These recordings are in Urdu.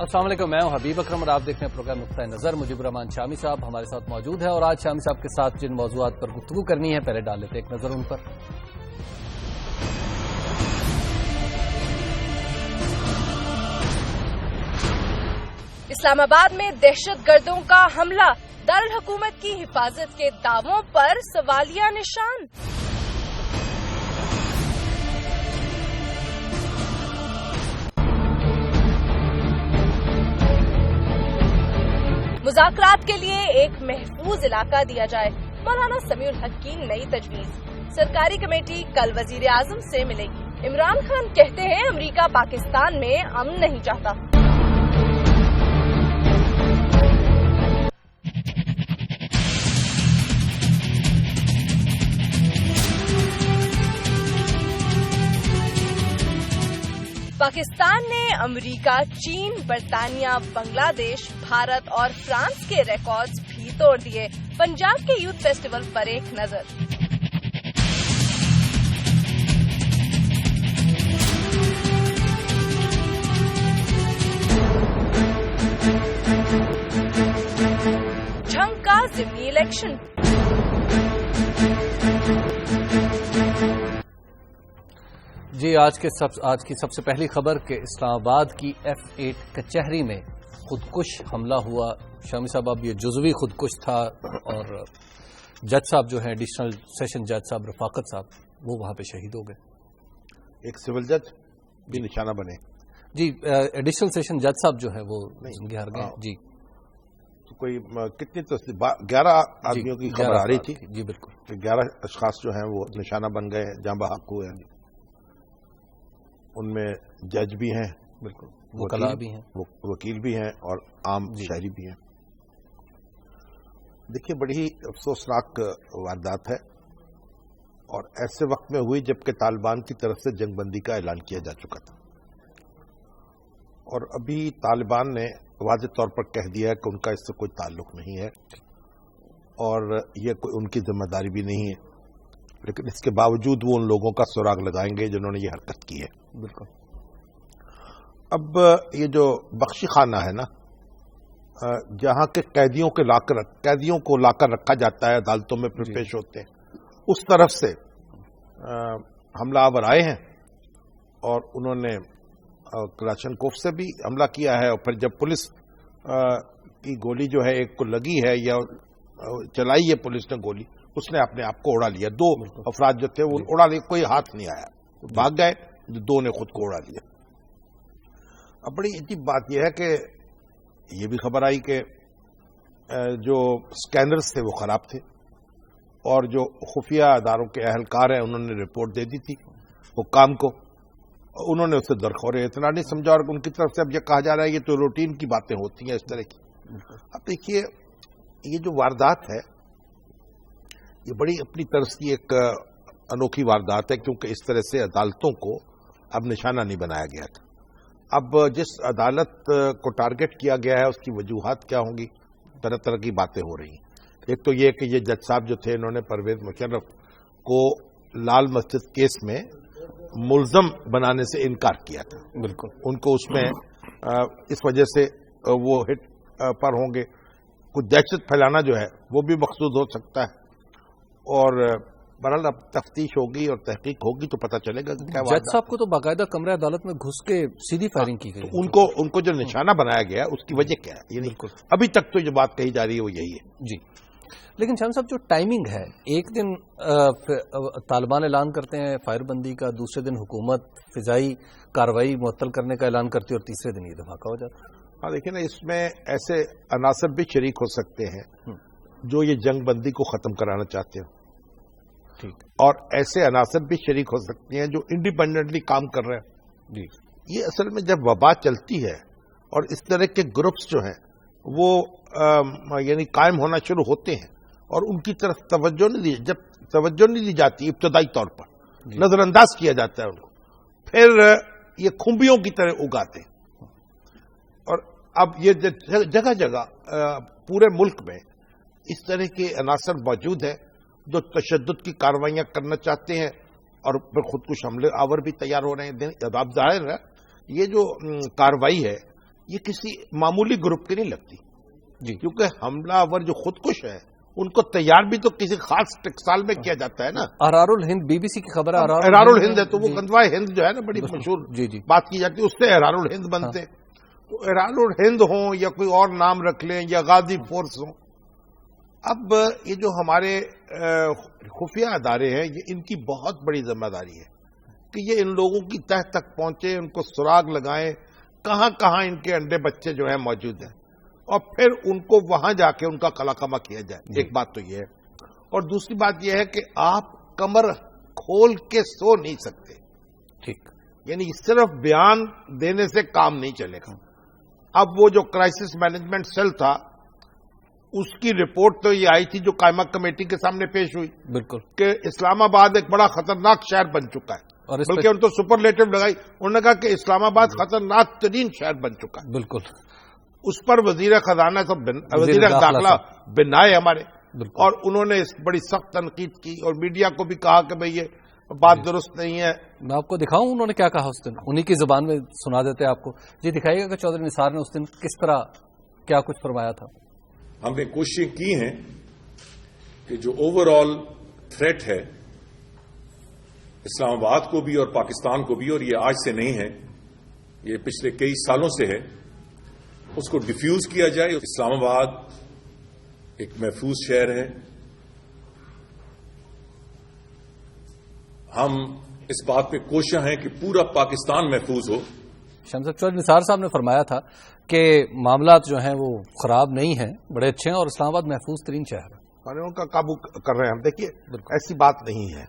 السلام علیکم، میں ہوں حبیب اکرم اور آپ دیکھ رہے ہیں پروگرام نقطۂ نظر۔ مجیب الرحمان شامی صاحب ہمارے ساتھ موجود ہیں اور آج شامی صاحب کے ساتھ جن موضوعات پر گفتگو کرنی ہے پہلے ڈال لیتے ہیں ایک نظر ان پر۔ اسلام آباد میں دہشت گردوں کا حملہ، دارالحکومت کی حفاظت کے دعووں پر سوالیہ نشان۔ مذاکرات کے لیے ایک محفوظ علاقہ دیا جائے، مولانا سمیع الحق کی نئی تجویز۔ سرکاری کمیٹی کل وزیر اعظم سے ملے گی۔ عمران خان کہتے ہیں امریکہ پاکستان میں امن نہیں چاہتا۔ پاکستان نے امریکہ، چین، برطانیہ، بنگلہ دیش، بھارت اور فرانس کے ریکارڈز بھی توڑ دیے۔ پنجاب کے یوتھ فیسٹیول پر ایک نظر۔ جھنگ کا ضمنی الیکشن۔ جی آج کی سب سے پہلی خبر کہ اسلام آباد کی F8 کچہری میں خودکش حملہ ہوا۔ شامی صاحب اب یہ جزوی خودکش تھا اور جج صاحب جو ہیں ایڈیشنل سیشن جج صاحب رفاقت صاحب وہ وہاں پہ شہید ہو گئے۔ ایک سول جج بھی نشانہ بنے۔ جی ایڈیشنل سیشن جج صاحب جو ہے وہ زندگی ہار گئے۔ جی کوئی کتنی 11 آدمیوں کی خبر آ رہی تھی۔ جی بالکل 11 اشخاص جو ہیں وہ نشانہ بن گئے، جاں بحق ہوئے۔ ان میں جج بھی ہیں، بالکل وکلاء بھی ہیں، وکیل بھی ہیں اور عام شہری بھی ہیں۔ دیکھیے بڑی ہی افسوسناک واردات ہے اور ایسے وقت میں ہوئی جبکہ طالبان کی طرف سے جنگ بندی کا اعلان کیا جا چکا تھا اور ابھی طالبان نے واضح طور پر کہہ دیا ہے کہ ان کا اس سے کوئی تعلق نہیں ہے اور یہ کوئی ان کی ذمہ داری بھی نہیں ہے، لیکن اس کے باوجود وہ ان لوگوں کا سراغ لگائیں گے جنہوں نے یہ حرکت کی ہے۔ بالکل اب یہ جو بخشی خانہ ہے نا، جہاں کے قیدیوں کو لا کر رکھا جاتا ہے، عدالتوں میں پھر پیش ہوتے ہیں، اس طرف سے حملہ آور آئے ہیں اور انہوں نے کلاشن کوف سے بھی حملہ کیا ہے اور پھر جب پولیس کی گولی جو ہے ایک کو لگی ہے یا چلائی ہے پولیس نے گولی، اس نے اپنے آپ کو اڑا لیا۔ 2 افراد جو تھے وہ اڑا لیے، کوئی ہاتھ نہیں آیا، بھاگ گئے، 2 نے خود کو اڑا لیا۔ اب بڑی عجیب بات یہ ہے کہ یہ بھی خبر آئی کہ جو سکینرز تھے وہ خراب تھے اور جو خفیہ اداروں کے اہلکار ہیں انہوں نے رپورٹ دے دی تھی حکام کو، انہوں نے اسے درخور اعتنا نہیں سمجھا اور ان کی طرف سے اب یہ کہا جا رہا ہے یہ تو روٹین کی باتیں ہوتی ہیں اس طرح کی۔ اب دیکھیے یہ جو واردات ہے یہ بڑی اپنی طرف کی ایک انوکھی واردات ہے کیونکہ اس طرح سے عدالتوں کو اب نشانہ نہیں بنایا گیا تھا۔ اب جس عدالت کو ٹارگٹ کیا گیا ہے اس کی وجوہات کیا ہوں گی، طرح طرح کی باتیں ہو رہی ہیں۔ ایک تو یہ کہ یہ جج صاحب جو تھے انہوں نے پرویز مشرف کو لال مسجد کیس میں ملزم بنانے سے انکار کیا تھا۔ بالکل ان کو اس میں اس وجہ سے وہ ہٹ پر ہوں گے، کچھ دہشت پھیلانا جو ہے وہ بھی مقصود ہو سکتا ہے اور بہرحال اب تفتیش ہوگی اور تحقیق ہوگی تو پتہ چلے گا کہ کیا جج صاحب کو تو باقاعدہ کمرہ عدالت میں گھس کے سیدھی فائرنگ کی گئی۔ ان کو جو نشانہ بنایا گیا اس کی وجہ کیا ہے؟ یعنی ابھی تک تو جو بات کہی جا رہی ہے وہ یہی ہے۔ جی لیکن شام صاحب جو ٹائمنگ ہے، ایک دن طالبان اعلان کرتے ہیں فائر بندی کا، دوسرے دن حکومت فضائی کارروائی معطل کرنے کا اعلان کرتی ہے اور تیسرے دن یہ دھماکہ ہو جاتا ہے۔ ہاں دیکھیں نا، اس میں ایسے عناصر بھی شریک ہو سکتے ہیں جو یہ جنگ بندی کو ختم کرانا چاہتے ہیں اور ایسے عناصر بھی شریک ہو سکتے ہیں جو انڈیپینڈنٹلی کام کر رہے ہیں۔ جی یہ اصل میں جب وبا چلتی ہے اور اس طرح کے گروپس جو ہیں وہ یعنی قائم ہونا شروع ہوتے ہیں اور ان کی طرف توجہ نہیں دی جاتی ابتدائی طور پر، نظر انداز کیا جاتا ہے ان کو، پھر یہ کھمبیوں کی طرح اگاتے ہیں۔ اور اب یہ جگہ جگہ پورے ملک میں اس طرح کے عناصر موجود ہیں جو تشدد کی کارروائیاں کرنا چاہتے ہیں اور پھر خود کش حملے آور بھی تیار ہو رہے ہیں۔ اب ظاہر ہے یہ جو کارروائی ہے یہ کسی معمولی گروپ کی نہیں لگتی جی، کیونکہ حملہ آور جو خودکش ہے ان کو تیار بھی تو کسی خاص سال میں کیا جاتا ہے نا. ارار الہند بی بی سی کی خبر ہے، ارار الہند ہے تو وہ گندوائے ہند جو ہے نا بڑی مشہور جی جی بات کی جاتی ہے، اس سے ارار الہند بنتے. تو ارار الہند ہوں یا کوئی اور نام رکھ لیں یا غازی فورس ہوں. اب یہ جو ہمارے خفیہ ادارے ہیں یہ ان کی بہت بڑی ذمہ داری ہے کہ یہ ان لوگوں کی تہ تک پہنچے، ان کو سراغ لگائیں کہاں کہاں ان کے انڈے بچے جو ہیں موجود ہیں، اور پھر ان کو وہاں جا کے ان کا قلاقمہ کیا جائے. ایک بات تو یہ ہے، اور دوسری بات یہ ہے کہ آپ کمر کھول کے سو نہیں سکتے. ٹھیک، یعنی صرف بیان دینے سے کام نہیں چلے گا. اب وہ جو کرائسس مینجمنٹ سیل تھا اس کی رپورٹ تو یہ آئی تھی جو قائمہ کمیٹی کے سامنے پیش ہوئی، بالکل، کہ اسلام آباد ایک بڑا خطرناک شہر بن چکا ہے. اور بلکہ ان تو سپرلیٹو لگائی، انہوں نے کہا کہ اسلام آباد خطرناک ترین شہر بن چکا ہے. بالکل، اس پر وزیر خزانہ وزیر داخلہ بن آئے ہمارے، اور انہوں نے اس بڑی سخت تنقید کی اور میڈیا کو بھی کہا کہ بھئی یہ بات درست نہیں ہے. میں آپ کو دکھاؤں انہوں نے کیا کہا اس دن، انہی کی زبان میں سنا دیتے آپ کو. جی دکھائیے گا کہ چودھری نثار نے اس دن کس طرح کیا کچھ فرمایا تھا. ہم نے کوششیں کی ہیں کہ جو اوور آل تھریٹ ہے اسلام آباد کو بھی اور پاکستان کو بھی، اور یہ آج سے نہیں ہے، یہ پچھلے کئی سالوں سے ہے، اس کو ڈیفیوز کیا جائے. اسلام آباد ایک محفوظ شہر ہے. ہم اس بات پہ کوشاں ہیں کہ پورا پاکستان محفوظ ہو. شمس چودھری نثار صاحب نے فرمایا تھا کہ معاملات جو ہیں وہ خراب نہیں ہیں، بڑے اچھے ہیں، اور اسلام آباد محفوظ ترین شہر ہے. ان کا قابو کر رہے ہیں ہم. دیکھیے ایسی بات نہیں ہے،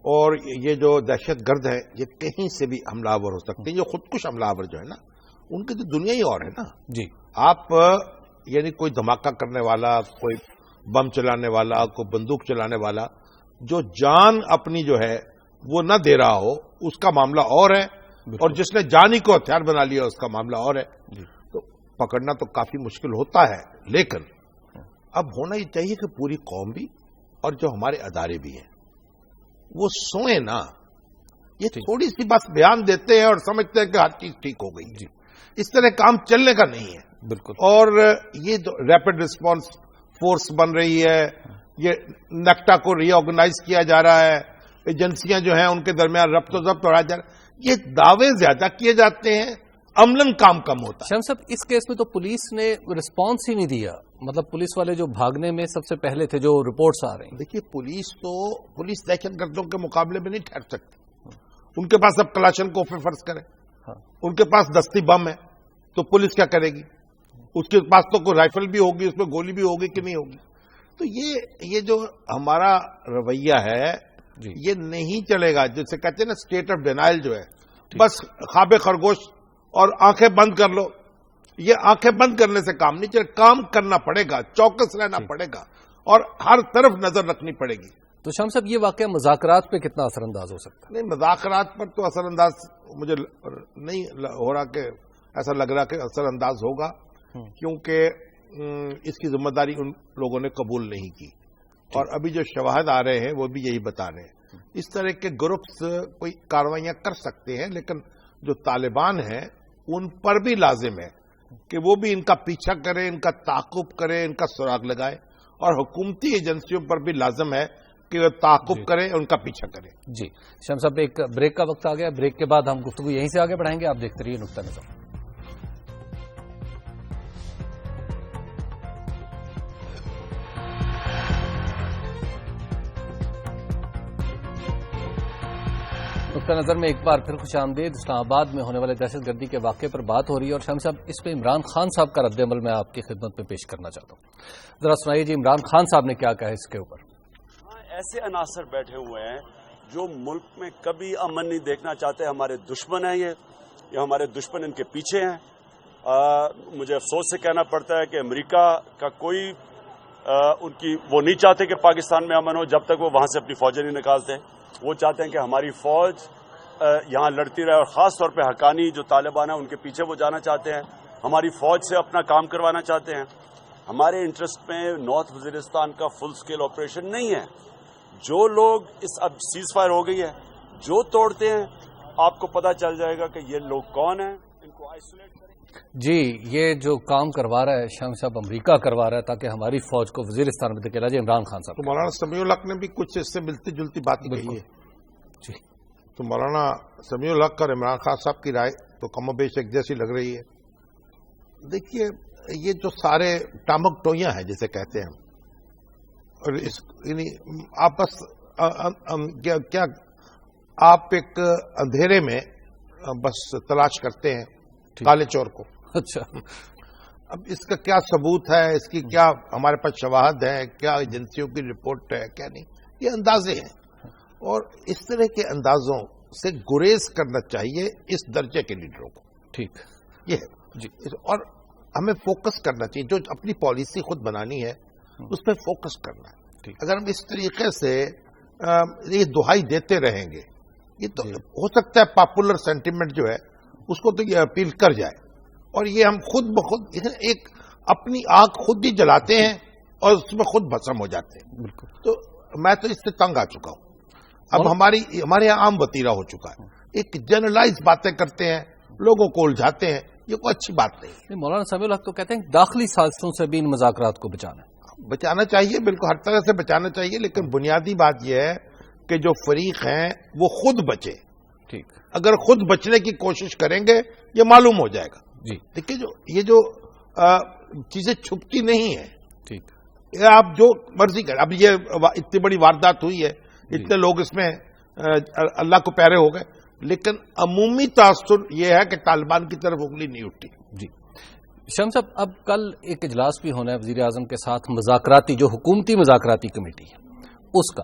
اور یہ جو دہشت گرد ہے یہ کہیں سے بھی حملہ آور ہو سکتے ہیں. جو خودکش حملہ آور جو ہے نا ان کی تو دنیا ہی اور ہے نا. جی، آپ یعنی کوئی دھماکہ کرنے والا، کوئی بم چلانے والا، کوئی بندوق چلانے والا جو جان اپنی جو ہے وہ نہ دے رہا ہو اس کا معاملہ اور ہے، اور جس نے جان ہی کو ہتھیار بنا لیا اس کا معاملہ اور ہے. تو پکڑنا تو کافی مشکل ہوتا ہے، لیکن اب ہونا یہ چاہیے کہ پوری قوم بھی اور جو ہمارے ادارے بھی ہیں وہ سوئیں نا. یہ تھوڑی سی بس بیان دیتے ہیں اور سمجھتے ہیں کہ ہر چیز ٹھیک ہو گئی. اس طرح کام چلنے کا نہیں ہے. بالکل. اور یہ ریپڈ رسپانس فورس بن رہی ہے، یہ نیکٹا کو ری آرگنائز کیا جا رہا ہے، ایجنسیاں جو ہیں ان کے درمیان ربط و ضبط ہوا جا رہا ہے. یہ دعوے زیادہ کیے جاتے ہیں، عملاً کام کم ہوتا ہے. شمس صاحب اس کیس میں تو پولیس نے رسپانس ہی نہیں دیا. مطلب پولیس والے جو بھاگنے میں سب سے پہلے تھے، جو رپورٹس آ رہے ہیں. دیکھیے پولیس دہشت گردوں کے مقابلے میں نہیں ٹھہر سکتی. ان کے پاس اب کلاشن کوفے فرض کریں، ان کے پاس دستی بم ہے تو پولیس کیا کرے گی؟ اس کے پاس تو کوئی رائفل بھی ہوگی، اس میں گولی بھی ہوگی کہ نہیں ہوگی. تو یہ جو ہمارا رویہ ہے یہ نہیں چلے گا. جسے کہتے ہیں نا اسٹیٹ آف ڈینائل جو ہے، بس خواب خرگوش اور آنکھیں بند کر لو. یہ آنکھیں بند کرنے سے کام نہیں چلے، کام کرنا پڑے گا، چوکس رہنا پڑے گا اور ہر طرف نظر رکھنی پڑے گی. تو شمس صاحب یہ واقعہ مذاکرات پہ کتنا اثر انداز ہو سکتا ہے؟ نہیں، مذاکرات پر تو اثر انداز مجھے نہیں ہو رہا، کہ ایسا لگ رہا کہ اثر انداز ہوگا، کیونکہ اس کی ذمہ داری ان لوگوں نے قبول نہیں کی. اور ابھی جو شواہد آ رہے ہیں وہ بھی یہی بتا رہے ہیں. اس طرح کے گروپس کوئی کاروائیاں کر سکتے ہیں، لیکن جو طالبان ہیں ان پر بھی لازم ہے کہ وہ بھی ان کا پیچھا کرے، ان کا تعاقب کرے، ان کا سراغ لگائے. اور حکومتی ایجنسیوں پر بھی لازم ہے کہ وہ تعاقب کرے، ان کا پیچھا کرے. جی شمس صاحب، ایک بریک کا وقت آ گیا. بریک کے بعد ہم گفتگو یہیں سے آگے بڑھائیں گے. آپ دیکھتے رہیے نقطہ نظر. نقطہ نظر میں ایک بار پھر خوش آمدید. اسلام آباد میں ہونے والے دہشت گردی کے واقعے پر بات ہو رہی ہے، اور شمس صاحب اس پہ عمران خان صاحب کا رد عمل میں آپ کی خدمت میں پیش کرنا چاہتا ہوں. ذرا سنائیے جی، عمران خان صاحب نے کیا کہا اس کے اوپر. ایسے عناصر بیٹھے ہوئے ہیں جو ملک میں کبھی امن نہیں دیکھنا چاہتے. ہمارے دشمن ہیں یہ ہمارے دشمن ان کے پیچھے ہیں. مجھے افسوس سے کہنا پڑتا ہے کہ امریکہ کا کوئی ان کی وہ نہیں چاہتے کہ پاکستان میں امن ہو جب تک وہ وہاں سے اپنی فوجیں نہیں نکالتے. وہ چاہتے ہیں کہ ہماری فوج یہاں لڑتی رہے، اور خاص طور پہ حقانی جو طالبان ہیں ان کے پیچھے وہ جانا چاہتے ہیں، ہماری فوج سے اپنا کام کروانا چاہتے ہیں. ہمارے انٹرسٹ میں نارتھ وزیرستان کا فل سکیل آپریشن نہیں ہے. جو لوگ اب سیز فائر ہو گئی ہے، جو توڑتے ہیں آپ کو پتہ چل جائے گا کہ یہ لوگ کون ہیں. ان کو آئسولیٹ کریں. جی یہ جو کام کروا رہا ہے شامی صاحب امریکہ کروا رہا ہے تاکہ ہماری فوج کو وزیرستان میں دھکیلا جائے عمران خان صاحب. تو مولانا سمیع الحق نے بھی کچھ اس سے ملتی جلتی بات کہی ہے. جی تو مولانا سمیع الحق اور عمران خان صاحب کی رائے تو کم و بیش ایک جیسی لگ رہی ہے. دیکھیے یہ جو سارے ٹامک ٹوئیاں ہیں جسے کہتے ہیں اور یعنی آپس کیا آپ ایک اندھیرے میں بس تلاش کرتے ہیں کالے چور کو. اچھا اب اس کا کیا ثبوت ہے, اس کی کیا ہمارے پاس شواہد ہے, کیا ایجنسیوں کی رپورٹ ہے, کیا نہیں, یہ اندازے ہیں. اور اس طرح کے اندازوں سے گریز کرنا چاہیے اس درجے کے لیڈروں کو. ٹھیک یہ جی. اور ہمیں فوکس کرنا چاہیے, جو اپنی پالیسی خود بنانی ہے اس پہ فوکس کرنا ہے. اگر ہم اس طریقے سے یہ دہائی دیتے رہیں گے, یہ تو ہو سکتا ہے پاپولر سینٹیمنٹ جو ہے اس کو تو یہ اپیل کر جائے, اور یہ ہم خود بخود ایک اپنی آنکھ خود ہی جلاتے ہیں اور اس میں خود بھسم ہو جاتے ہیں. بالکل. تو میں تو اس سے تنگ آ چکا ہوں. اب ہمارے یہاں عام وتیرہ ہو چکا ہے, ایک جنرلائز باتیں کرتے ہیں, لوگوں کو الجھاتے ہیں, یہ کوئی اچھی بات نہیں. مولانا سمیع الحق تو کہتے ہیں داخلی سازشوں سے بھی ان مذاکرات کو بچانا چاہیے, بالکل ہر طرح سے بچانا چاہیے, لیکن بنیادی بات یہ ہے کہ جو فریق ہیں وہ خود بچے. ٹھیک. اگر اگر خود بچنے کی کوشش کریں گے یہ معلوم ہو جائے گا. جی دیکھیے یہ جو چیزیں چھپتی نہیں ہیں, ٹھیک, آپ جو مرضی کریں. اب یہ اتنی بڑی واردات ہوئی ہے, اتنے لوگ اس میں اللہ کو پیارے ہو گئے, لیکن عمومی تاثر یہ ہے کہ طالبان کی طرف انگلی نہیں اٹھتی. جی شامی صاحب, اب کل ایک اجلاس بھی ہونا ہے وزیر اعظم کے ساتھ مذاکراتی, جو حکومتی مذاکراتی کمیٹی ہے اس کا.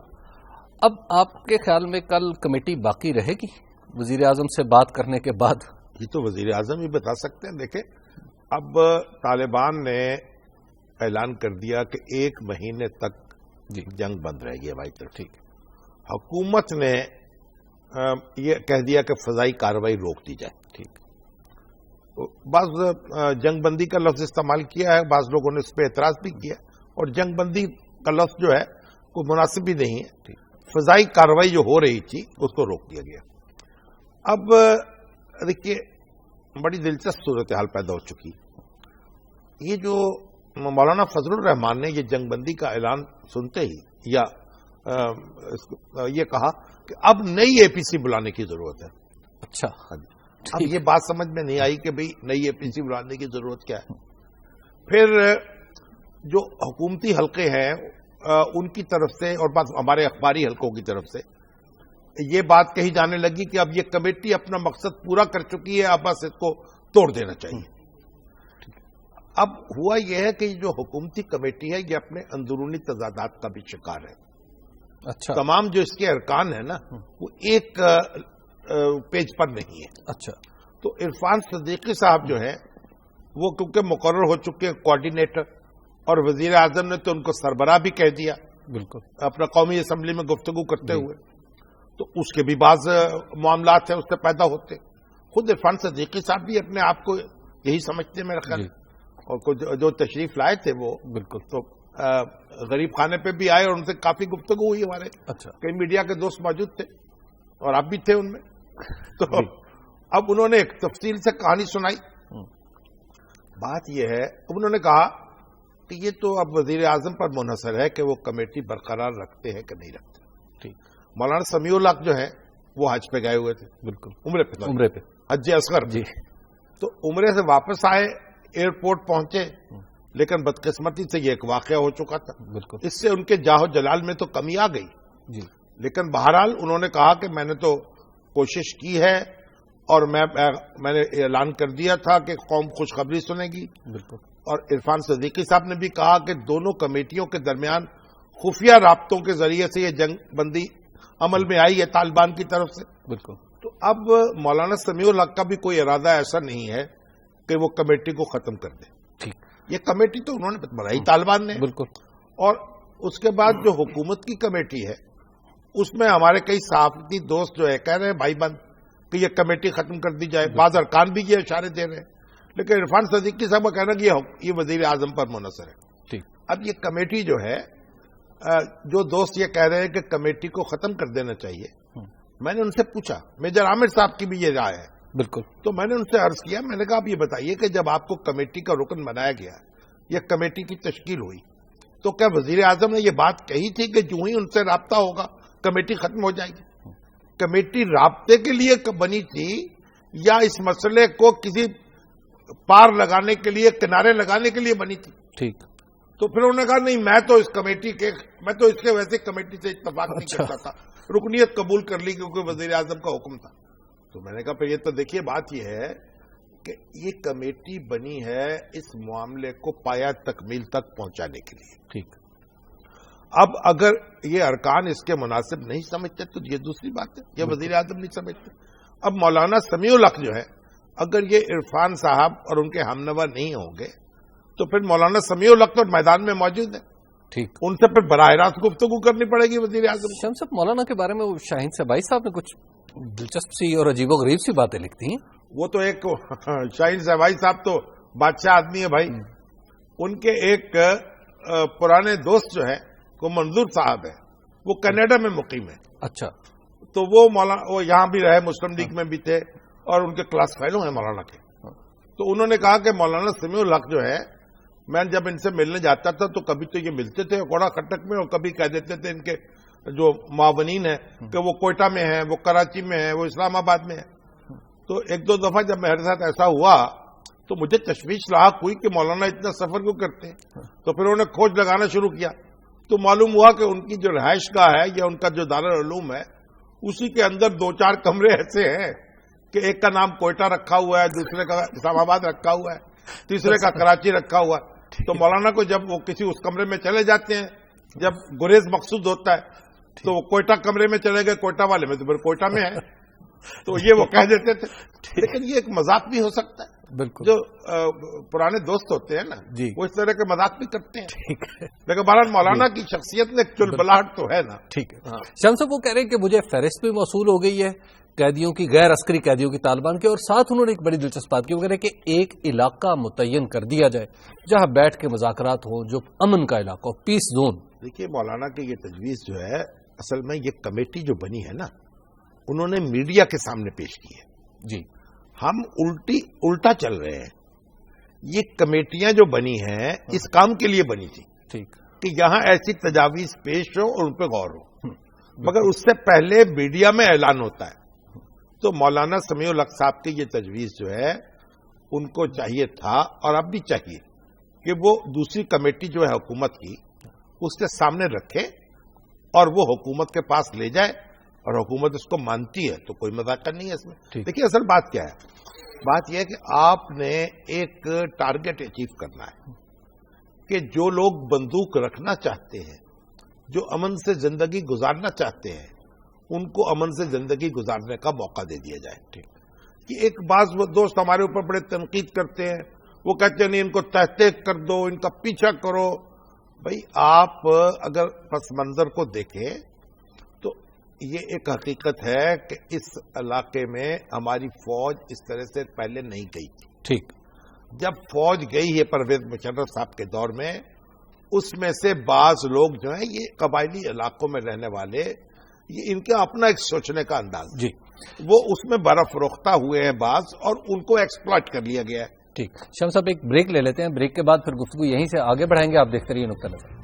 اب آپ کے خیال میں کل کمیٹی باقی رہے گی وزیر اعظم سے بات کرنے کے بعد؟ یہ تو وزیر اعظم ہی بتا سکتے ہیں. دیکھیں اب طالبان نے اعلان کر دیا کہ 1 مہینے تک جنگ بند رہے گی ہماری طرف. ٹھیک. حکومت نے یہ کہہ دیا کہ فضائی کارروائی روک دی جائے. ٹھیک. بعض جنگ بندی کا لفظ استعمال کیا ہے, بعض لوگوں نے اس پہ اعتراض بھی کیا, اور جنگ بندی کا لفظ جو ہے کوئی مناسب بھی نہیں ہے. فضائی کارروائی جو ہو رہی تھی اس کو روک دیا گیا. اب دیکھیے بڑی دلچسپ صورتحال پیدا ہو چکی. یہ جو مولانا فضل الرحمان نے یہ جنگ بندی کا اعلان سنتے ہی یا یہ کہا کہ اب نئی اے پی سی بلانے کی ضرورت ہے. اچھا, اب یہ بات سمجھ میں نہیں آئی کہ بھئی نئی اے پی سی بلانے کی ضرورت کیا ہے. پھر جو حکومتی حلقے ہیں ان کی طرف سے اور بعض ہمارے اخباری حلقوں کی طرف سے یہ بات کہی جانے لگی کہ اب یہ کمیٹی اپنا مقصد پورا کر چکی ہے, اب بس اس کو توڑ دینا چاہیے. اب ہوا یہ ہے کہ یہ جو حکومتی کمیٹی ہے یہ اپنے اندرونی تضادات کا بھی شکار ہے. اچھا. تمام جو اس کے ارکان ہیں نا وہ ایک پیج پر نہیں ہے. اچھا. تو عرفان صدیقی صاحب جو ہیں وہ کیونکہ مقرر ہو چکے کوآرڈینیٹر, اور وزیر اعظم نے تو ان کو سربراہ بھی کہہ دیا بالکل اپنا قومی اسمبلی میں گفتگو کرتے ہوئے, تو اس کے بھی بعض معاملات ہیں اس سے پیدا ہوتے. خود عرفان صدیقی صاحب بھی اپنے آپ کو یہی سمجھتے ہیں میرا خیال, اور جو تشریف لائے تھے وہ بالکل تو غریب خانے پہ بھی آئے اور ان سے کافی گفتگو ہوئی ہمارے. اچھا. کئی میڈیا کے دوست موجود تھے اور آپ بھی تھے ان میں. تو اب انہوں نے ایک تفصیل سے کہانی سنائی. بات یہ ہے انہوں نے کہا کہ یہ تو اب وزیر اعظم پر منحصر ہے کہ وہ کمیٹی برقرار رکھتے ہیں کہ نہیں رکھتے. ٹھیک. مولانا سمیع الحق جو ہیں وہ حج پہ گئے ہوئے تھے. بالکل. عمرے پہ حج اصغر. جی. تو عمرے سے واپس آئے, ایئرپورٹ پہنچے, لیکن بدقسمتی سے یہ ایک واقعہ ہو چکا تھا. بالکل. اس سے ان کے جاہ و جلال میں تو کمی آ گئی. جی. لیکن بہرحال انہوں نے کہا کہ میں نے تو کوشش کی ہے اور میں نے اعلان کر دیا تھا کہ قوم خوشخبری سنے گی. بالکل. اور عرفان صدیقی صاحب نے بھی کہا کہ دونوں کمیٹیوں کے درمیان خفیہ رابطوں کے ذریعے سے یہ جنگ بندی عمل میں آئی ہے طالبان کی طرف سے. بالکل. تو اب مولانا سمیع الحق کا بھی کوئی ارادہ ایسا نہیں ہے کہ وہ کمیٹی کو ختم کر دے. ٹھیک. یہ کمیٹی تو انہوں نے بنائی طالبان نے. بالکل. اور اس کے بعد جو حکومت کی کمیٹی ہے اس میں ہمارے کئی صحافتی دوست جو ہے کہہ رہے ہیں بھائی بند کہ یہ کمیٹی ختم کر دی جائے. بعض ارکان بھی یہ اشارے دے رہے ہیں, لیکن عرفان صدیقی صاحب کا کہنا کہ یہ وزیر اعظم پر منحصر ہے. ٹھیک. اب یہ کمیٹی جو ہے, جو دوست یہ کہہ رہے ہیں کہ کمیٹی کو ختم کر دینا چاہیے, میں نے ان سے پوچھا, میجر عامر صاحب کی بھی یہ رائے ہے بالکل. تو میں نے ان سے عرض کیا, میں نے کہا آپ یہ بتائیے کہ جب آپ کو کمیٹی کا رکن بنایا گیا یا کمیٹی کی تشکیل ہوئی تو کیا وزیر اعظم نے یہ بات کہی تھی کہ جو ہی ان سے رابطہ ہوگا کمیٹی ختم ہو جائے گی؟ کمیٹی رابطے کے لیے بنی تھی یا اس مسئلے کو کسی پار لگانے کے لیے, کنارے لگانے کے لیے بنی تھی؟ ٹھیک. تو پھر انہوں نے کہا نہیں, میں تو اس کے ویسے کمیٹی سے اتفاق نہیں کرتا تھا, رکنیت قبول کر لی کیونکہ وزیر اعظم کا حکم تھا. تو میں نے کہا پھر یہ تو دیکھیے بات یہ ہے کہ یہ کمیٹی بنی ہے اس معاملے کو پایا تکمیل تک پہنچانے کے لیے. ٹھیک. اب اگر یہ ارکان اس کے مناسب نہیں سمجھتے تو یہ دوسری بات ہے, یہ وزیر اعظم نہیں سمجھتے. اب مولانا سمیع الحق جو ہے, اگر یہ عرفان صاحب اور ان کے ہمنوا نہیں ہوں گے تو پھر مولانا سمیع الحق تو میدان میں موجود ہے, ٹھیک. ان سے پھر براہ راست گفتگو کرنی پڑے گی وزیر اعظم. شمس صاحب, مولانا کے بارے میں شاہین سبائی صاحب نے کچھ دلچسپ سی اور عجیب و غریب سی باتیں لکھتی ہیں. وہ تو ایک شاہین سبائی صاحب تو بادشاہ آدمی ہے بھائی. ان کے ایک پرانے دوست جو ہے وہ منظور صاحب ہے, وہ کینیڈا میں مقیم ہے. اچھا. تو وہ یہاں بھی رہے, مسلم لیگ میں بھی تھے اور ان کے کلاس فیلو ہیں مولانا کے. تو انہوں نے کہا کہ مولانا سمیع الحق جو ہے, میں جب ان سے ملنے جاتا تھا تو کبھی تو یہ ملتے تھے کوڑا کٹک میں اور کبھی کہہ دیتے تھے ان کے جو معاونین ہیں کہ وہ کوئٹہ میں ہیں, وہ کراچی میں ہیں, وہ اسلام آباد میں ہیں. تو ایک دو دفعہ جب میرے ساتھ ایسا ہوا تو مجھے تشویش لاحق ہوئی کہ مولانا اتنا سفر کیوں کرتے ہیں. تو پھر انہوں نے کھوج لگانا شروع کیا تو معلوم ہوا کہ ان کی جو رہائش گاہ ہے یا ان کا جو دارالعلوم ہے اسی کے اندر 2-4 کمرے ایسے ہیں کہ ایک کا نام کوئٹہ رکھا ہوا ہے, دوسرے کا اسلام آباد رکھا ہوا ہے, تیسرے کا کراچی رکھا ہوا ہے. تو مولانا کو جب وہ کسی اس کمرے میں چلے جاتے ہیں, جب گریز مقصود ہوتا ہے تو وہ کوئٹہ کمرے میں چلے گئے, کوئٹہ والے میں تو پھر کوئٹہ میں ہے, تو یہ وہ کہہ دیتے تھے. لیکن یہ ایک مذاق بھی ہو سکتا ہے. بالکل. جو پرانے دوست ہوتے ہیں نا جی, وہ اس طرح کے مذاق بھی کرتے ہیں. ٹھیک ہے. لیکن بہرحال مولانا کی شخصیت میں چلبلاہٹ تو ہے نا. ٹھیک ہے. شمس صاحب وہ کہہ رہے ہیں کہ مجھے فہرست بھی موصول ہو گئی ہے قیدیوں کی, غیر عسکری قیدیوں کی طالبان کی, اور ساتھ انہوں نے ایک بڑی دلچسپ بات کی, وہ کہہ رہے ہیں کہ ایک علاقہ متعین کر دیا جائے جہاں بیٹھ کے مذاکرات ہوں, جو امن کا علاقہ, پیس زون. دیکھیے مولانا کی یہ تجویز جو ہے اصل میں یہ کمیٹی جو بنی ہے نا انہوں نے میڈیا کے سامنے پیش کی ہے. جی. ہم الٹا چل رہے ہیں. یہ کمیٹیاں جو بنی ہیں اس کام کے لیے بنی تھی. ٹھیک. کہ یہاں ایسی تجاویز پیش ہو اور ان پہ غور ہو, مگر اس سے پہلے میڈیا میں اعلان ہوتا ہے. تو مولانا سمیع الحق صاحب کی یہ تجویز جو ہے ان کو چاہیے تھا اور اب بھی چاہیے کہ وہ دوسری کمیٹی جو ہے حکومت کی اس کے سامنے رکھے اور وہ حکومت کے پاس لے جائے, اور حکومت اس کو مانتی ہے تو کوئی مذاق نہیں ہے اس میں. دیکھیے اصل بات کیا ہے, بات یہ ہے کہ آپ نے ایک ٹارگٹ اچیو کرنا ہے کہ جو لوگ بندوق رکھنا چاہتے ہیں, جو امن سے زندگی گزارنا چاہتے ہیں, ان کو امن سے زندگی گزارنے کا موقع دے دیا جائے. کہ ایک بعض وہ دوست ہمارے اوپر بڑے تنقید کرتے ہیں, وہ کہتے ہیں نہیں ان کو تحقیق کر دو, ان کا پیچھا کرو. بھائی آپ اگر پس منظر کو دیکھیں تو یہ ایک حقیقت ہے کہ اس علاقے میں ہماری فوج اس طرح سے پہلے نہیں گئی تھی. ٹھیک. جب فوج گئی ہے پرویز مشرف صاحب کے دور میں, اس میں سے بعض لوگ جو ہیں یہ قبائلی علاقوں میں رہنے والے, یہ ان کا اپنا ایک سوچنے کا انداز جی, وہ اس میں برف روختہ ہوئے ہیں بعض, اور ان کو ایکسپلائٹ کر لیا گیا ہے. ٹھیک. شمس صاحب ایک بریک لے لیتے ہیں, بریک کے بعد پھر گفتگو یہیں سے آگے بڑھائیں گے. آپ دیکھتے رہیے نقطہ نظر.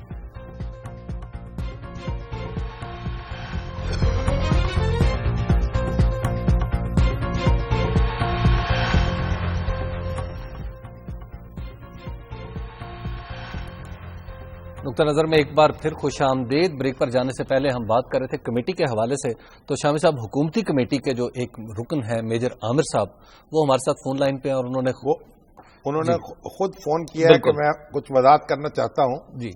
نقطہ نظر میں ایک بار پھر خوش آمدید. بریک پر جانے سے پہلے ہم بات کر رہے تھے کمیٹی کے حوالے سے, تو شامی صاحب حکومتی کمیٹی کے جو ایک رکن ہے میجر عامر صاحب, وہ ہمارے ساتھ فون لائن پہ ہیں, اور انہوں نے خود فون کیا ہے کہ میں کچھ وضاحت کرنا چاہتا ہوں. جی.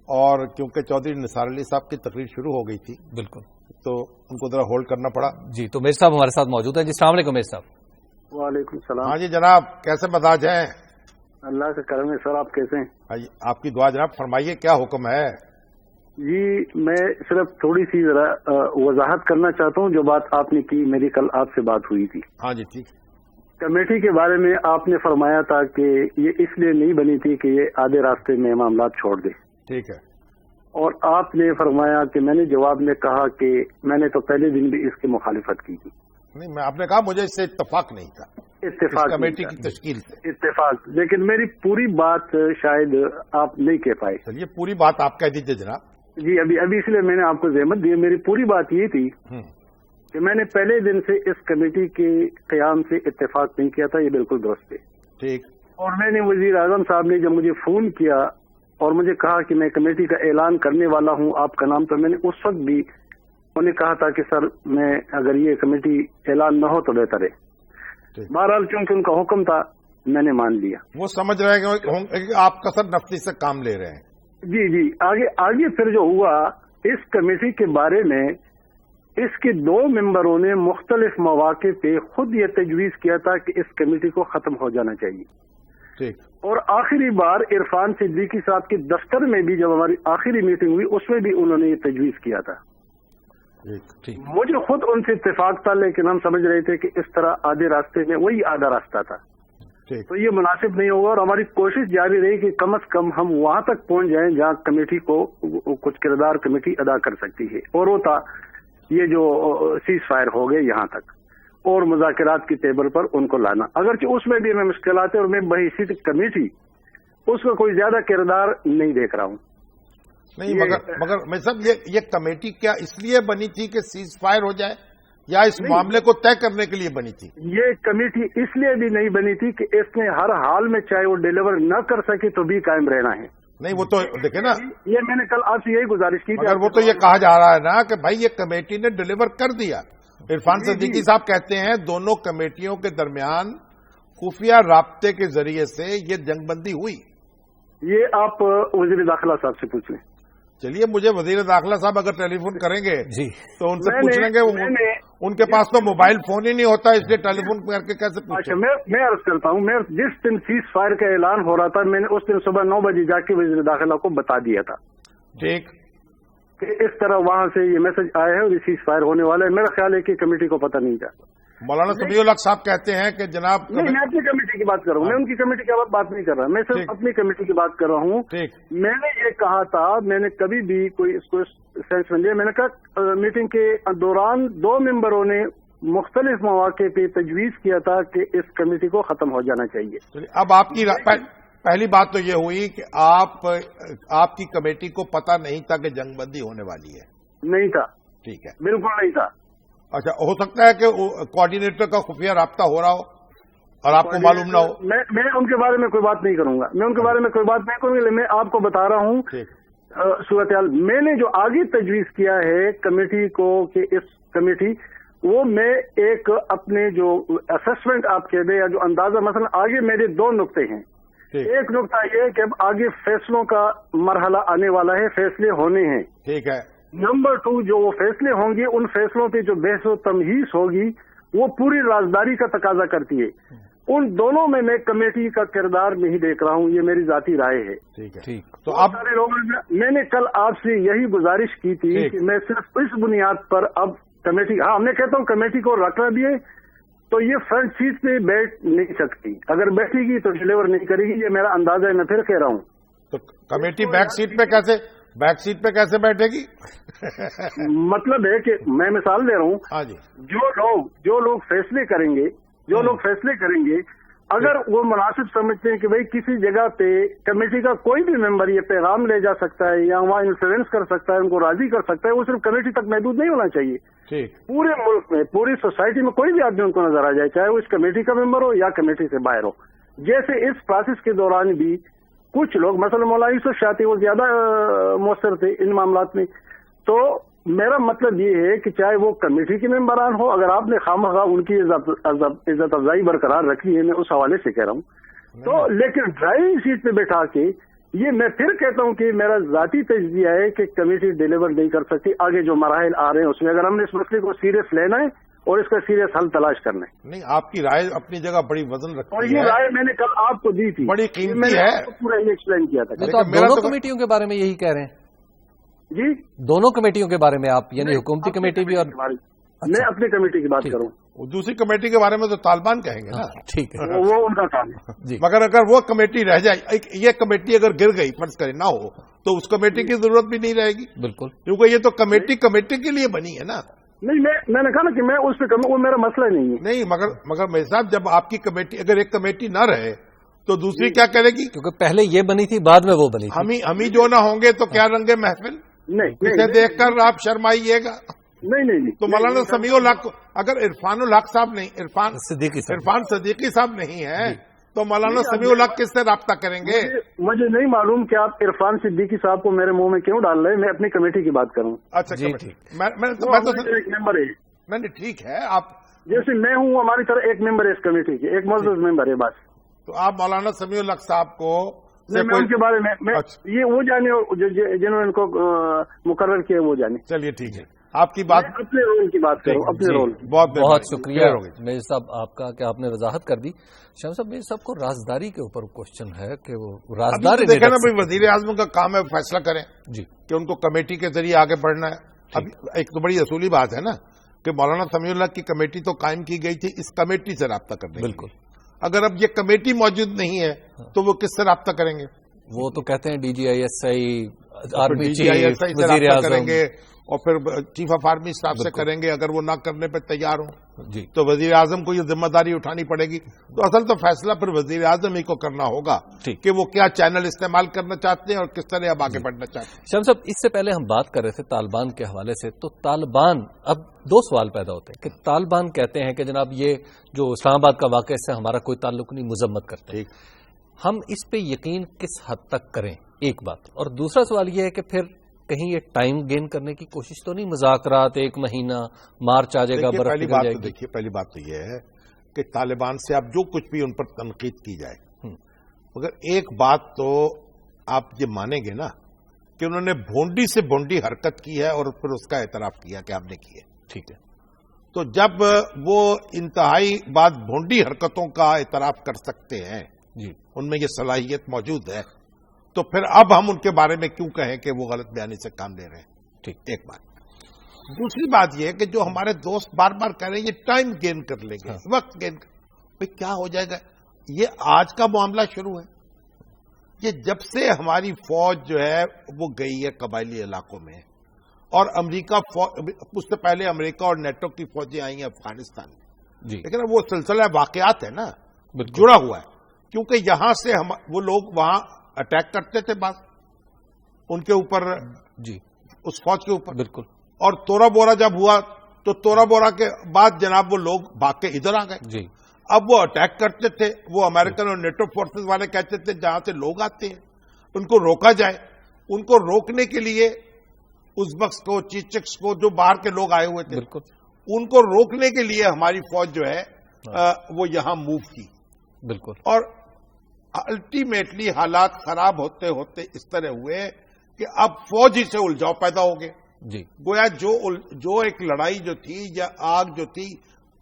اور کیونکہ چودھری نثار علی صاحب کی تقریر شروع ہو گئی تھی, بالکل, تو ان کو ذرا ہولڈ کرنا پڑا. جی, تو میجر صاحب ہمارے ساتھ موجود ہیں. جی السلام علیکم میجر صاحب. وعلیکم السلام. ہاں جی جناب, کیسے مزاج ہیں؟ اللہ کا کرم ہے سر, آپ کیسے ہیں؟ آپ کی دعا جناب, فرمائیے کیا حکم ہے؟ جی میں صرف تھوڑی سی ذرا وضاحت کرنا چاہتا ہوں. جو بات آپ نے کی, میری کل آپ سے بات ہوئی تھی. ہاں جی ٹھیک. کمیٹی کے بارے میں آپ نے فرمایا تھا کہ یہ اس لیے نہیں بنی تھی کہ یہ آدھے راستے میں معاملات چھوڑ دے. ٹھیک ہے. اور آپ نے فرمایا کہ میں نے جواب میں کہا کہ میں نے تو پہلے دن بھی اس کی مخالفت کی تھی. نہیں، میں آپ نے کہا مجھے اس سے اتفاق نہیں تھا، اتفاق کمیٹی کی تشکیل سے اتفاق، لیکن میری پوری بات شاید آپ نہیں کہہ پائے۔ چلیے پوری بات آپ کہہ دیجیے جناب۔ جی ابھی اس لیے میں نے آپ کو زحمت دی۔ میری پوری بات یہ تھی کہ میں نے پہلے دن سے اس کمیٹی کے قیام سے اتفاق نہیں کیا تھا، یہ بالکل درست ہے۔ ٹھیک۔ اور میں نے وزیر اعظم صاحب نے جب مجھے فون کیا اور مجھے کہا کہ میں کمیٹی کا اعلان کرنے والا ہوں آپ کا نام، تو میں نے اس وقت بھی انہیں کہا تھا کہ سر میں اگر یہ کمیٹی اعلان نہ ہو تو بہتر ہے۔ بہرحال چونکہ ان کا حکم تھا میں نے مان لیا۔ وہ سمجھ رہے ہیں کہ آپ کثر نفسی سے کام لے رہے ہیں۔ جی آگے پھر جو ہوا اس کمیٹی کے بارے میں، اس کے 2 ممبروں نے مختلف مواقع پہ خود یہ تجویز کیا تھا کہ اس کمیٹی کو ختم ہو جانا چاہیے۔ ٹھیک۔ اور آخری بار عرفان صدیقی صاحب کے دفتر میں بھی جب ہماری آخری میٹنگ ہوئی اس میں بھی انہوں نے یہ تجویز کیا تھا۔ مجھے خود ان سے اتفاق تھا، لیکن ہم سمجھ رہے تھے کہ اس طرح آدھے راستے میں وہی آدھا راستہ تھا، تو یہ مناسب نہیں ہوگا، اور ہماری کوشش جاری رہی کہ کم از کم ہم وہاں تک پہنچ جائیں جہاں کمیٹی کو کچھ کردار کمیٹی ادا کر سکتی ہے، اور وہ تھا یہ جو سیز فائر ہو گئے یہاں تک اور مذاکرات کی ٹیبل پر ان کو لانا۔ اگرچہ اس میں بھی ہمیں مشکلات ہیں اور میں بحیثیت کمیٹی اس کا کوئی زیادہ کردار نہیں دیکھ رہا ہوں۔ نہیں مگر میں صاحب یہ کمیٹی کیا اس لیے بنی تھی کہ سیز فائر ہو جائے یا اس معاملے کو طے کرنے کے لیے بنی تھی؟ یہ کمیٹی اس لیے بھی نہیں بنی تھی کہ اس نے ہر حال میں چاہے وہ ڈیلیور نہ کر سکے تو بھی قائم رہنا ہے۔ نہیں وہ تو دیکھیں نا، یہ میں نے کل آپ سے یہی گزارش کی تھی، مگر وہ تو یہ کہا جا رہا ہے نا کہ بھائی یہ کمیٹی نے ڈیلیور کر دیا۔ عرفان صدیقی صاحب کہتے ہیں دونوں کمیٹیوں کے درمیان خفیہ رابطے کے ذریعے سے یہ جنگ بندی ہوئی۔ یہ آپ وزیر داخلہ صاحب سے پوچھ لیں۔ چلیے مجھے وزیر داخلہ صاحب اگر ٹیلی فون کریں گے جی تو ان سے پوچھ لیں گے، ان کے پاس تو موبائل فون ہی نہیں ہوتا، اس لیے ٹیلی فون کر کے کیسے پوچھیں؟ اچھا میں عرض کرتا ہوں، میں جس دن سیز فائر کا اعلان ہو رہا تھا میں نے اس دن صبح 9 بجے جا کے وزیر داخلہ کو بتا دیا تھا ٹھیک کہ اس طرح وہاں سے یہ میسج آیا ہے اور یہ سیز فائر ہونے والا ہے۔ میرا خیال ہے کہ کمیٹی کو پتہ نہیں تھا۔ مولانا سمیع الحق صاحب کہتے ہیں کہ جناب نہیں، میں اپنی کمیٹی کی بات کر رہا ہوں، میں ان کی کمیٹی کی بات نہیں کر رہا، میں صرف اپنی کمیٹی کی بات کر رہا ہوں۔ میں نے یہ کہا تھا، میں نے کبھی بھی کوئی اس کو سینس میں لیا، میں نے کہا میٹنگ کے دوران 2 ممبروں نے مختلف مواقع پہ تجویز کیا تھا کہ اس کمیٹی کو ختم ہو جانا چاہیے۔ اب آپ کی پہلی بات تو یہ ہوئی کہ آپ کی کمیٹی کو پتہ نہیں تھا کہ جنگ بندی ہونے والی ہے؟ نہیں تھا۔ ٹھیک ہے، بالکل نہیں تھا۔ اچھا، ہو سکتا ہے کہ کوآرڈینیٹر کا خفیہ رابطہ ہو رہا ہو اور آپ کو معلوم نہ ہو؟ میں ان کے بارے میں کوئی بات نہیں کروں گا، میں ان کے بارے میں کوئی بات نہیں کروں گا، میں آپ کو بتا رہا ہوں صورتحال۔ میں نے جو آگے تجویز کیا ہے کمیٹی کو کہ اس کمیٹی وہ میں ایک اپنے جو اسسمنٹ آپ کہہ دیں یا جو اندازہ، مثلا آگے میرے 2 نقطے ہیں۔ ایک نقطہ یہ ہے کہ اب آگے فیصلوں کا مرحلہ آنے والا ہے، فیصلے ہونے ہیں۔ ٹھیک ہے۔ نمبر 2 جو وہ فیصلے ہوں گے ان فیصلوں پہ جو بحث و تمہیز ہوگی وہ پوری رازداری کا تقاضا کرتی ہے۔ ان دونوں میں کمیٹی کا کردار نہیں دیکھ رہا ہوں، یہ میری ذاتی رائے ہے۔ ٹھیک ہے، تو اب سارے لوگوں میں نے کل آپ سے یہی گزارش کی تھی کہ میں صرف اس بنیاد پر اب کمیٹی، ہاں میں کہتا ہوں کمیٹی کو رکھنا بھی ہے تو یہ فرنٹ سیٹ پہ بیٹھ نہیں سکتی، اگر بیٹھے گی تو ڈیلیور نہیں کرے گی، یہ میرا اندازہ ہے، میں پھر کہہ رہا ہوں۔ تو کمیٹی بیک سیٹ پہ کیسے بیٹھے گی؟ مطلب ہے کہ میں مثال دے رہا ہوں، ہاں جی، جو لوگ فیصلے کریں گے اگر وہ مناسب سمجھتے ہیں کہ بھئی کسی جگہ پہ کمیٹی کا کوئی بھی ممبر یہ پیغام لے جا سکتا ہے یا وہاں انفلوئنس کر سکتا ہے، ان کو راضی کر سکتا ہے، وہ صرف کمیٹی تک محدود نہیں ہونا چاہیے، پورے ملک میں پوری سوسائٹی میں کوئی بھی آدمی ان کو نظر آ جائے، چاہے وہ اس کمیٹی کا ممبر ہو یا کمیٹی سے باہر ہو۔ جیسے اس پروسیس کے دوران بھی کچھ لوگ، مثلا مولانا یوسف شاطی، وہ زیادہ مؤثر تھے ان معاملات میں، تو میرا مطلب یہ ہے کہ چاہے وہ کمیٹی کے ممبران ہو، اگر آپ نے خواہ ان کی عزت افزائی برقرار رکھی ہے، میں اس حوالے سے کہہ رہا ہوں، تو لیکن ڈرائیونگ سیٹ پہ بیٹھا کے یہ میں پھر کہتا ہوں کہ میرا ذاتی تجزیہ ہے کہ کمیٹی ڈیلیور نہیں کر سکتی۔ آگے جو مراحل آ رہے ہیں اس میں اگر ہم نے اس مسئلے کو سیریس لینا ہے اور اس کا سیریس حل تلاش کرنا ہے۔ نہیں، آپ کی رائے اپنی جگہ بڑی وزن رکھتی ہے، اور یہ رائے میں نے کل آپ کو دی تھی، بڑی قیمتی ہے، پورا یہ ایکسپلین کیا تھا۔ تو آپ دونوں کمیٹیوں کے بارے میں یہی کہہ رہے ہیں؟ جی، دونوں کمیٹیوں کے بارے میں آپ، یعنی حکومتی کمیٹی بھی اور میں اپنی کمیٹی کی بات کروں، دوسری کمیٹی کے بارے میں تو طالبان کہیں گے نا، ٹھیک ہے، وہ ان کا کام ہے۔ مگر اگر وہ کمیٹی رہ جائے، یہ کمیٹی اگر گر گئی، فرض کرے نہ ہو، تو اس کمیٹی کی ضرورت بھی نہیں رہے گی، بالکل، کیونکہ یہ تو کمیٹی کے لیے بنی ہے نا۔ نہیں میں نے کہا نا کہ میں اس پہ وہ میرا مسئلہ نہیں ہے. نہیں مگر میرے صاحب جب آپ کی کمیٹی اگر ایک کمیٹی نہ رہے تو دوسری کیا کرے گی؟ کیونکہ پہلے یہ بنی تھی بعد میں وہ بنی تھی. ہم ہی جو نہ ہوں گے تو کیا رنگے محفل؟ اسے دیکھ کر آپ شرمائیے گا. نہیں تو مولانا سمیع الحق اگر عرفان الحق صاحب نہیں عرفان صدیقی صاحب نہیں ہے تو مولانا سمیع الحق کس سے رابطہ کریں گے؟ مجھے نہیں معلوم کہ آپ عرفان صدیقی صاحب کو میرے منہ میں کیوں ڈال رہے ہیں. میں اپنی کمیٹی کی بات کروں. اچھا ٹھیک میں ایک ممبر ہے. نہیں ٹھیک ہے آپ جیسے میں ہوں ہماری طرح ایک ممبر ہے اس کمیٹی کے, ایک معزز ممبر ہے بس. تو آپ مولانا سمیع الحق صاحب کو میں ان کے بارے میں یہ وہ جانے جنہوں نے ان کو مقرر کیا وہ جانے. چلیے ٹھیک ہے آپ کی بات اپنے رول کی بات کرو اپنے رول. بہت شکریہ میرے صاحب آپ کا کہ آپ نے وضاحت کر دی. شاہ صاحب میرے صاحب کو رازداری کے اوپر کوشچن ہے کہ وہ رازدار دیکھیں نا بھائی وزیر اعظم کا کام ہے فیصلہ کریں جی کہ ان کو کمیٹی کے ذریعے آگے بڑھنا ہے. اب ایک تو بڑی اصولی بات ہے نا کہ مولانا سمیع الحق کی کمیٹی تو قائم کی گئی تھی اس کمیٹی سے رابطہ کرنے. بالکل. اگر اب یہ کمیٹی موجود نہیں ہے تو وہ کس سے رابطہ کریں گے؟ وہ تو کہتے ہیں D G I S I army chief وزیر اعظم کریں گے اور پھر چیف آف آرمی اسٹاف سے کریں گے. اگر وہ نہ کرنے پہ تیار ہوں جی تو وزیر اعظم کو یہ ذمہ داری اٹھانی پڑے گی. تو اصل تو فیصلہ پھر وزیر اعظم ہی کو کرنا ہوگا کہ وہ کیا چینل استعمال کرنا چاہتے ہیں اور کس طرح اب آگے بڑھنا چاہتے ہیں. شام صاحب اس سے پہلے ہم بات کر رہے تھے طالبان کے حوالے سے, تو طالبان اب دو سوال پیدا ہوتے ہیں کہ طالبان کہتے ہیں کہ جناب یہ جو اسلام آباد کا واقعہ اس سے ہمارا کوئی تعلق نہیں, مذمت کرتے ہیں. ہم اس پہ یقین کس حد تک کریں ایک بات, اور دوسرا سوال یہ ہے کہ پھر کہیں یہ ٹائم گین کرنے کی کوشش تو نہیں, مذاکرات ایک مہینہ مارچ آ جائے گا برف نکل جائے گی. دیکھیے پہلی بات تو یہ ہے کہ طالبان سے اب جو کچھ بھی ان پر تنقید کی جائے مگر ایک بات تو آپ یہ مانیں گے نا کہ انہوں نے بھونڈی سے بھونڈی حرکت کی ہے اور پھر اس کا اعتراف کیا کہ ہم نے کی ہے. ٹھیک ہے. تو جب وہ انتہائی بات بھونڈی حرکتوں کا اعتراف کر سکتے ہیں جی ان میں یہ صلاحیت موجود ہے تو پھر اب ہم ان کے بارے میں کیوں کہیں کہ وہ غلط بیانی سے کام لے رہے ہیں. ٹھیک. ایک بات. دوسری بات یہ کہ جو ہمارے دوست بار بار کہہ رہے ہیں یہ ٹائم گین کر لیں گے, وقت گین کر, بھائی کیا ہو جائے گا؟ یہ آج کا معاملہ شروع ہے. یہ جب سے ہماری فوج جو ہے وہ گئی ہے قبائلی علاقوں میں اور امریکہ اس سے پہلے امریکہ اور نیٹو کی فوجیں آئی ہیں افغانستان میں جی, لیکن وہ سلسلہ واقعات ہے نا جڑا ہوا ہے کیونکہ یہاں سے وہ لوگ وہاں اٹیک کرتے تھے بعض ان کے اوپر جی اس فوج کے اوپر. بالکل. اور تورا بورا جب ہوا تو تورا بورا کے بعد جناب وہ لوگ بھاگ کے ادھر آ گئے. جی. اب وہ اٹیک کرتے تھے, وہ امریکن اور نیٹو فورسز والے کہتے تھے جہاں سے لوگ آتے ہیں ان کو روکا جائے. ان کو روکنے کے لیے ازبکس کو چیچکس کو جو باہر کے لوگ آئے ہوئے تھے بالکل ان کو روکنے کے لیے ہماری فوج جو ہے وہ یہاں موو کی. بالکل. اور الٹیمیٹلی حالات خراب ہوتے ہوتے اس طرح ہوئے کہ اب فوج ہی سے الجھاؤ پیدا ہو گئے. جی. گویا جو ایک لڑائی جو تھی یا آگ جو تھی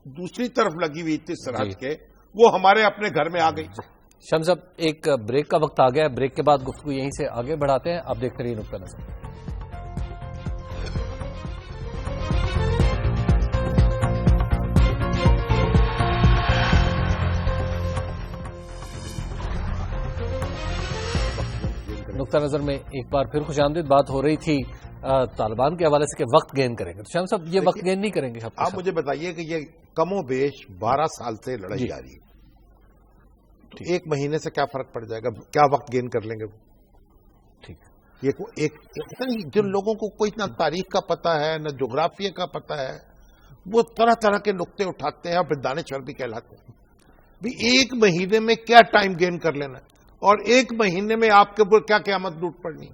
دوسری طرف لگی ہوئی تھی سرحد کے, وہ ہمارے اپنے گھر میں آ گئی. شمس صاحب ایک بریک کا وقت آ گیا ہے, بریک کے بعد گفتگو یہیں سے آگے بڑھاتے ہیں. آپ دیکھتے رہیے نقطہ نظر. نقطہ نظر میں ایک بار پھر خوش آمدید. بات ہو رہی تھی طالبان کے حوالے سے کہ وقت گین کریں گے, تو شام صاحب یہ وقت گین نہیں کریں گے. آپ مجھے بتائیے کہ یہ کم و بیش 12 سال سے لڑائی جاری ہے, تو ایک مہینے سے کیا فرق پڑ جائے گا؟ کیا وقت گین کر لیں گے؟ ٹھیک. جن لوگوں کو کوئی نہ تاریخ کا پتہ ہے نہ جغرافیہ کا پتہ ہے وہ طرح طرح کے نقطے اٹھاتے ہیں اور پھر دانشور بھی کہلاتے ہیں. بھی ایک مہینے میں کیا ٹائم گین کر لینا اور ایک مہینے میں آپ کے اوپر کیا قیامت ٹوٹ پڑنی.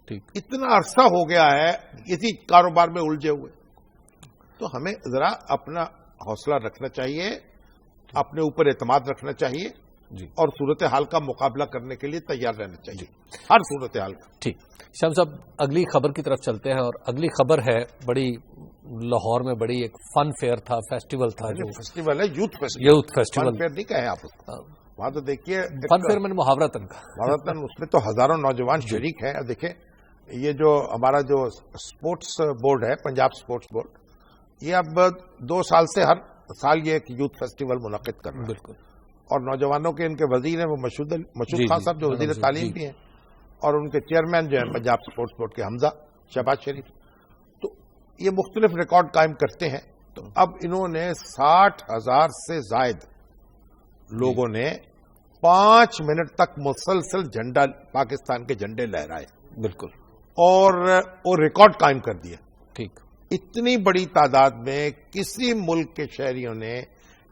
ٹھیک. اتنا عرصہ ہو گیا ہے اسی کاروبار میں الجھے ہوئے, تو ہمیں ذرا اپنا حوصلہ رکھنا چاہیے, اپنے اوپر اعتماد رکھنا چاہیے جی, اور صورتحال کا مقابلہ کرنے کے لیے تیار رہنا چاہیے ہر صورتحال کا. ٹھیک. شام صاحب اگلی خبر کی طرف چلتے ہیں, اور اگلی خبر ہے بڑی لاہور میں بڑی ایک فن فیئر تھا, فیسٹیول تھا, جو فیسٹیول ہے یوتھ فیسٹیول. فن فیئر نہیں کہیں آپ وہاں, تو دیکھیے فن فیئر میں نے محاورتن کا اس میں تو ہزاروں نوجوان شریک ہیں. دیکھیں یہ جو ہمارا جو اسپورٹس بورڈ ہے, پنجاب اسپورٹس بورڈ, یہ اب 2 سال سے ہر سال یہ ایک یوتھ فیسٹیول منعقد کر رہا ہے. بالکل. اور نوجوانوں کے ان کے وزیر ہیں وہ مشہود خان صاحب جو وزیر تعلیم بھی ہیں, اور ان کے چیئرمین جو ہیں پنجاب اسپورٹس بورڈ کے حمزہ شہباز شریف. تو یہ مختلف ریکارڈ قائم کرتے ہیں. تو اب انہوں نے 60,000 سے زائد لوگوں نے 5 منٹ تک مسلسل جھنڈا پاکستان کے جھنڈے لہرائے. بالکل. اور ریکارڈ قائم کر دیا. ٹھیک. اتنی بڑی تعداد میں کسی ملک کے شہریوں نے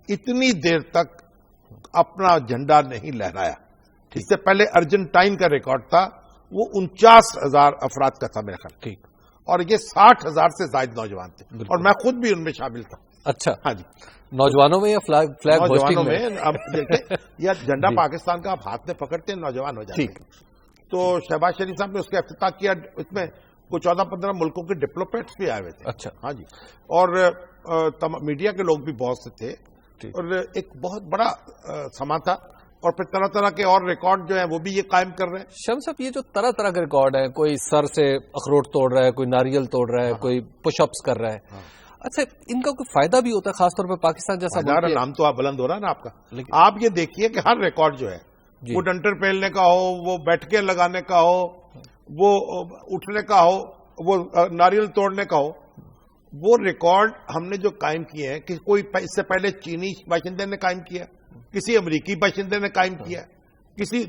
اتنی دیر تک اپنا جھنڈا نہیں لہرایا. اس سے پہلے ارجنٹائن کا ریکارڈ تھا، وہ 49,000 افراد کا تھا میرا خیال. ٹھیک. اور یہ 60,000 سے زائد نوجوان تھے، اور میں خود بھی ان میں شامل تھا. اچھا. ہاں جی. نوجوانوں میں یا فلیگ نوجوانوں میں؟ اب دیکھیں یہ جھنڈا پاکستان کا آپ ہاتھ میں پکڑتے ہیں نوجوان ہو جاتے ہیں. تو شہباز شریف صاحب نے اس کا افتتاح کیا. اس میں کوئی 14-15 ملکوں کے ڈپلومیٹس بھی آئے ہوئے تھے. اچھا. ہاں جی. اور میڈیا کے لوگ بھی بہت سے تھے. اور ایک بہت بڑا سما تھا. اور پھر طرح طرح کے اور ریکارڈ جو ہیں وہ بھی یہ قائم کر رہے ہیں. شام صاحب یہ جو طرح طرح کے ریکارڈ ہیں، کوئی سر سے اخروٹ توڑ رہا ہے، کوئی ناریل توڑ رہا ہے، کوئی پش اپس کر رہا ہے. اچھا ان کا کوئی فائدہ بھی ہوتا ہے خاص طور پہ پاکستان جیسا نام تو آپ بلند ہو رہا ہے نا آپ کا. آپ یہ دیکھیے کہ ہر ریکارڈ جو ہے وہ ڈنٹر پھیلنے کا ہو، وہ بیٹھ کے لگانے کا ہو، وہ اٹھنے کا ہو، وہ ناریل توڑنے کا ہو، وہ ریکارڈ ہم نے جو قائم کیے ہیں کہ کوئی اس سے پہلے چینی باشندے نے قائم کیا، کسی امریکی باشندے نے قائم کیا، کسی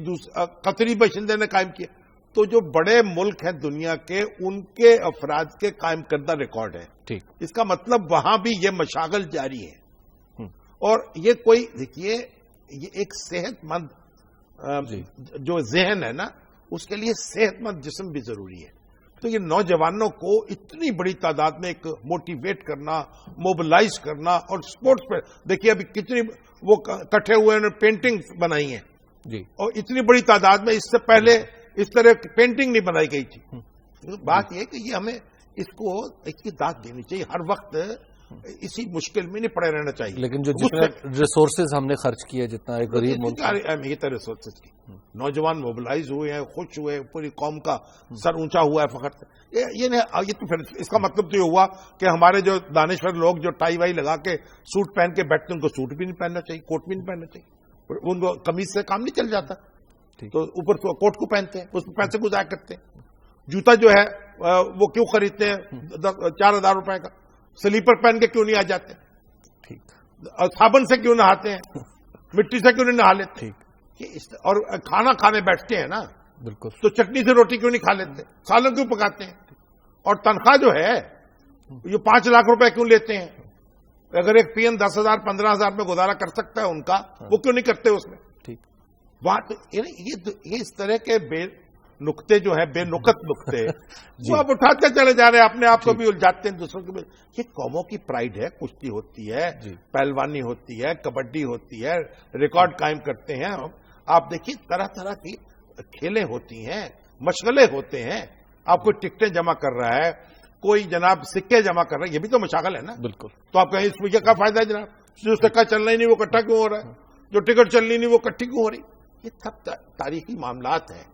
قطری باشندے نے قائم کیا. تو جو بڑے ملک ہیں دنیا کے، ان کے افراد کے قائم کردہ ریکارڈ ہے. ٹھیک. اس کا مطلب وہاں بھی یہ مشاغل جاری ہے. اور یہ کوئی دیکھیے یہ ایک صحت مند جو ذہن ہے نا، اس کے لیے صحت مند جسم بھی ضروری ہے. تو یہ نوجوانوں کو اتنی بڑی تعداد میں ایک موٹیویٹ کرنا، موبلائز کرنا. اور سپورٹس پہ دیکھیے ابھی کتنی وہ کٹھے ہوئے انہوں نے پینٹنگ بنائی ہیں جی. اور اتنی بڑی تعداد میں اس سے پہلے اس طرح کی پینٹنگ نہیں بنائی گئی تھی. بات یہ کہ یہ ہمیں اس کو ایک کی داد دینی چاہیے. ہر وقت اسی مشکل میں نہیں پڑے رہنا چاہیے. لیکن جو جتنے ریسورسز ہم نے خرچ کیے، جتنا ایک غریب ملک اہمیت ہے ریسورسز کی. نوجوان موبلائز ہوئے ہیں، خوش ہوئے، پوری قوم کا سر اونچا ہوا ہے فخر. یہ تو پھر اس کا مطلب تو یہ ہوا کہ ہمارے جو دانشور لوگ جو ٹائی وائی لگا کے سوٹ پہن کے بیٹھتے ہیں، ان کو سوٹ بھی نہیں پہننا چاہیے، کوٹ بھی نہیں پہننا چاہیے. ان کو قمیض سے کام نہیں چل جاتا، تو اوپر کوٹ کو پہنتے ہیں، اس میں پیسے کو ضائع کرتے ہیں. جوتا جو ہے وہ کیوں خریدتے ہیں 4,000 روپے کا؟ سلیپر پہن کے کیوں نہیں آ جاتے؟ ٹھیک. صابن سے کیوں نہاتے ہیں؟ مٹی سے کیوں نہیں نہا لیتے؟ اور کھانا کھانے بیٹھتے ہیں نا، بالکل، تو چٹنی سے روٹی کیوں نہیں کھا لیتے؟ سالن کیوں پکاتے ہیں؟ اور تنخواہ جو ہے یہ 5 لاکھ روپے کیوں لیتے ہیں؟ اگر ایک پی ایم 10,000 15,000 میں گزارا کر سکتا ہے ان کا، وہ کیوں نہیں کرتے اس میں؟ ٹھیک. بات یہ اس طرح کے بے نقطے جو ہیں، بے نقط نقطے وہ آپ اٹھاتے چلے جا رہے ہیں، اپنے آپ کو بھی الجھاتے ہیں دوسروں کے. یہ قوموں کی پرائڈ ہے. کشتی ہوتی ہے، پہلوانی ہوتی ہے، کبڈی ہوتی ہے، ریکارڈ قائم کرتے ہیں. آپ دیکھیے طرح طرح کی کھیلیں ہوتی ہیں، مشغلے ہوتے ہیں. آپ کوئی ٹکٹیں جمع کر رہا ہے، کوئی جناب سکے جمع کر رہا ہے، یہ بھی تو مشاغل ہے نا. بالکل. تو آپ کہیں اس میں کیا فائدہ ہے جناب؟ جو سکہ چلنا ہی نہیں وہ اکٹھا کیوں ہو رہا ہے؟ جو ٹکٹ چلنی نہیں وہ اکٹھی کیوں ہو رہی؟ یہ سب تاریخی معاملات ہیں،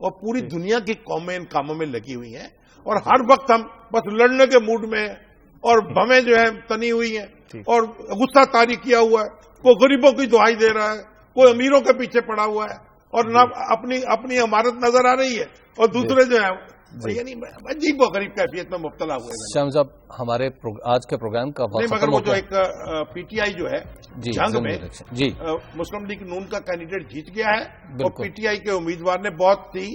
اور پوری دنیا کی قومیں ان کاموں میں لگی ہوئی ہیں. اور ہر وقت ہم بس لڑنے کے موڈ میں ہیں، اور بمیں جو ہے تنی ہوئی ہیں، اور غصہ طاری کیا ہوا ہے. کوئی غریبوں کی دعائی دے رہا ہے، کوئی امیروں کے پیچھے پڑا ہوا ہے، اور نہ اپنی عمارت نظر آ رہی ہے، اور دوسرے جو ہے یعنی عجیب و غریب کیفیت میں مبتلا ہوئے. شام صاحب ہمارے آج کے پروگرام کا وقت مگر وہ جو ایک پی ٹی آئی جو ہے جنگ میں مسلم لیگ نون کا کینڈیڈیٹ جیت گیا ہے، اور پی ٹی آئی کے امیدوار نے بہت ہی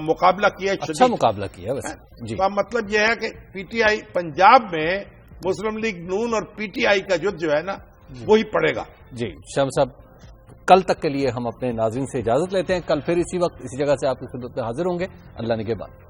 مقابلہ کیا ہے. اچھا مقابلہ کیا ویسے. مطلب یہ ہے کہ پی ٹی آئی پنجاب میں مسلم لیگ نون اور پی ٹی آئی کا جد جو ہے نا وہی پڑے گا. جی شام صاحب، کل تک کے لیے ہم اپنے ناظرین سے اجازت لیتے ہیں. کل پھر اسی وقت اسی جگہ سے آپ کی خدمت میں حاضر ہوں گے. اللہ نگہبان.